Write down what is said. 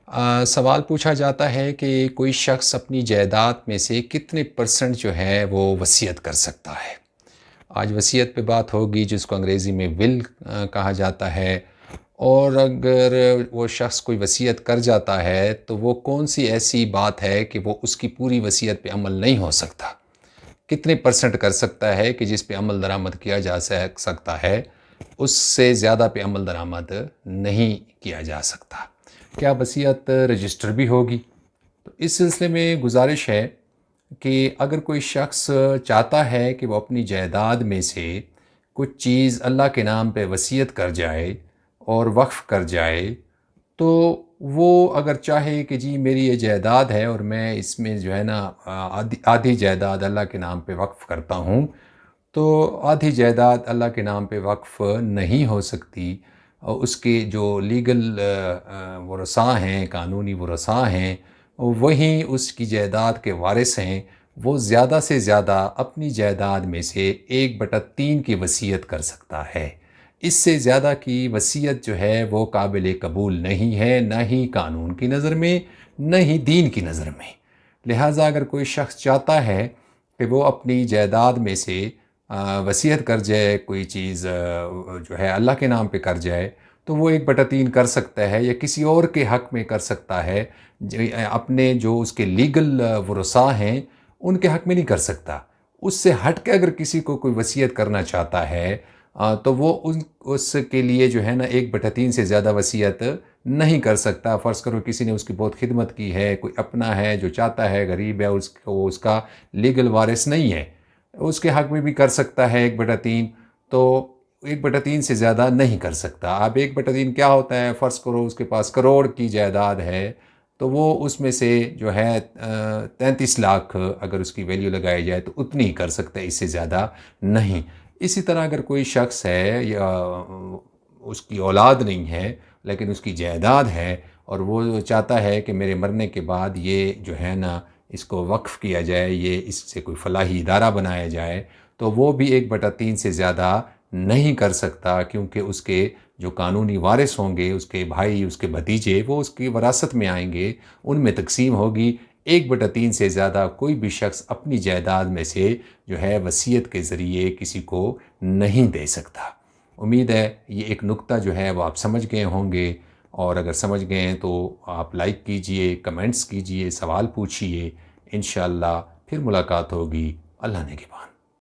सवाल पूछा जाता है कि कोई शख्स अपनी जायदाद में से कितने परसेंट जो है वो वसीयत कर सकता है। आज वसीयत पे बात होगी जिसको अंग्रेज़ी में विल कहा जाता है। और अगर वो शख्स कोई वसीयत कर जाता है तो वो कौन सी ऐसी बात है कि वो उसकी पूरी वसीयत पे अमल नहीं हो सकता। कितने परसेंट कर सकता है कि जिस पे अमल दरामद किया जा सकता है, उससे ज़्यादा पे अमल दरामद नहीं किया जा सकता। क्या वसीयत रजिस्टर भी होगी? तो इस सिलसिले में गुजारिश है कि अगर कोई शख्स चाहता है कि वो अपनी जायदाद में से कुछ चीज़ अल्लाह के नाम पे वसीयत कर जाए और वक्फ़ कर जाए, तो वो अगर चाहे कि जी मेरी ये जायदाद है और मैं इसमें जो है ना आधी आधी जायदाद अल्लाह के नाम पे वक्फ़ करता हूँ, तो आधी जायदाद अल्लाह के नाम पे वक्फ़ नहीं हो सकती। उसके जो लीगल वरसा हैं, कानूनी वरसा हैं, वही उसकी जायदाद के वारिस हैं। वो ज़्यादा से ज़्यादा अपनी जायदाद में से 1/3 की वसीयत कर सकता है। इससे ज़्यादा की वसीयत जो है वो काबिल कबूल नहीं है, ना ही कानून की नज़र में, न ही दीन की नज़र में। लिहाजा अगर कोई शख्स चाहता है कि वो अपनी जायदाद में से वसीयत कर जाए, कोई चीज़ जो है अल्लाह के नाम पे कर जाए, तो वो 1/3 कर सकता है या किसी और के हक़ में कर सकता है। अपने जो उसके लीगल वरसा हैं, उनके हक़ में नहीं कर सकता। उससे हट के अगर किसी को कोई वसीयत करना चाहता है तो वो उसके लिए जो है ना 1/3 से ज़्यादा वसीयत नहीं कर सकता। फ़र्ज़ करो किसी ने उसकी बहुत खिदमत की है, कोई अपना है जो चाहता है, गरीब है, उसको उसका लीगल वारिस नहीं है, उसके हक़ में भी कर सकता है 1/3। तो 1/3 से ज़्यादा नहीं कर सकता। अब 1/3 क्या होता है? फ़र्ज़ करो उसके पास करोड़ की जायदाद है, तो वो उसमें से जो है 33 लाख अगर उसकी वैल्यू लगाई जाए तो उतनी ही कर सकता है, इससे ज़्यादा नहीं। इसी तरह अगर कोई शख्स है या उसकी औलाद नहीं है लेकिन उसकी जायदाद है और वो चाहता है कि मेरे मरने के बाद ये जो है ना इसको वक्फ़ किया जाए, ये इससे कोई फलाही इदारा बनाया जाए, तो वो भी 1/3 से ज़्यादा नहीं कर सकता, क्योंकि उसके जो कानूनी वारिस होंगे, उसके भाई, उसके भतीजे, वो उसकी वरासत में आएंगे, उनमें तकसीम होगी। 1/3 से ज़्यादा कोई भी शख्स अपनी जायदाद में से जो है वसीयत के ज़रिए किसी को नहीं दे सकता। उम्मीद है ये एक नुक्ता जो है वो आप समझ गए होंगे, और अगर समझ गए हैं तो आप लाइक कीजिए, कमेंट्स कीजिए, सवाल पूछिए। इंशाअल्लाह फिर मुलाकात होगी। अल्लाह ने के बाद।